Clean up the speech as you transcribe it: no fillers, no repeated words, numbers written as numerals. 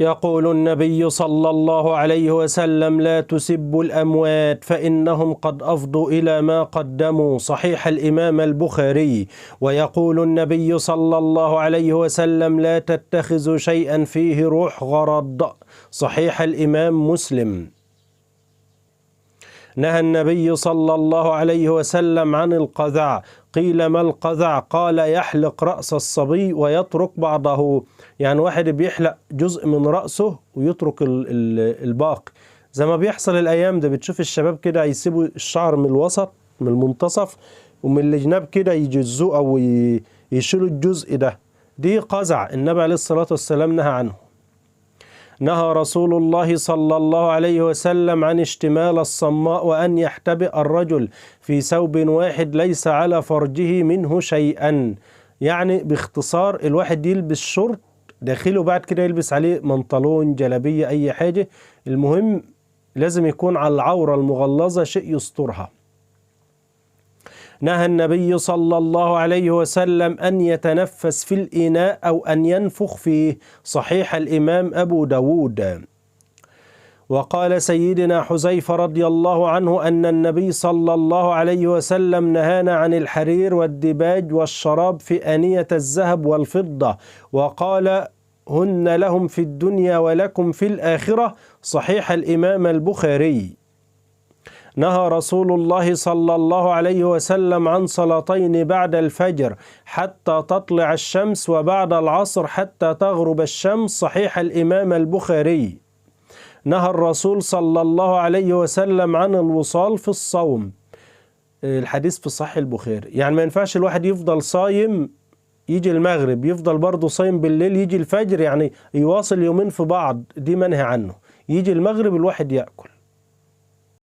يقول النبي صلى الله عليه وسلم: لا تسبوا الأموات فإنهم قد أفضوا إلى ما قدموا. صحيح الإمام البخاري. ويقول النبي صلى الله عليه وسلم: لا تتخذوا شيئا فيه روح غرض. صحيح الإمام مسلم. نهى النبي صلى الله عليه وسلم عن القذع. قيل: ما القذع؟ قال: يحلق رأس الصبي ويترك بعضه. يعني واحد بيحلق جزء من رأسه ويترك الباقي، زي ما بيحصل الأيام ده. بتشوف الشباب كده يسيبوا الشعر من الوسط من المنتصف، ومن الجناب كده يجزوه أو يشيلوا الجزء ده. دي قزع، النبي عليه الصلاة والسلام نهى عنه. نهى رسول الله صلى الله عليه وسلم عن اشتمال الصماء، وأن يحتبئ الرجل في ثوب واحد ليس على فرجه منه شيئا. يعني باختصار الواحد يلبس شورت داخله، بعد كده يلبس عليه منطلون، جلابية، أي حاجة، المهم لازم يكون على العورة المغلظة شيء يسترها. نهى النبي صلى الله عليه وسلم أن يتنفس في الإناء أو أن ينفخ فيه. صحيح الإمام أبو داود. وقال سيدنا حذيفة رضي الله عنه أن النبي صلى الله عليه وسلم نهانا عن الحرير والديباج والشراب في آنية الذهب والفضة، وقال: هن لهم في الدنيا ولكم في الآخرة. صحيح الإمام البخاري. نهى رسول الله صلى الله عليه وسلم عن صلاتين بعد الفجر حتى تطلع الشمس، وبعد العصر حتى تغرب الشمس. صحيح الإمام البخاري. نهى الرسول صلى الله عليه وسلم عن الوصال في الصوم. الحديث في صحيح البخاري. يعني ما ينفعش الواحد يفضل صايم يجي المغرب، يفضل برضه صايم بالليل يجي الفجر، يعني يواصل يومين في بعض، دي منهي عنه. يجي المغرب الواحد يأكل.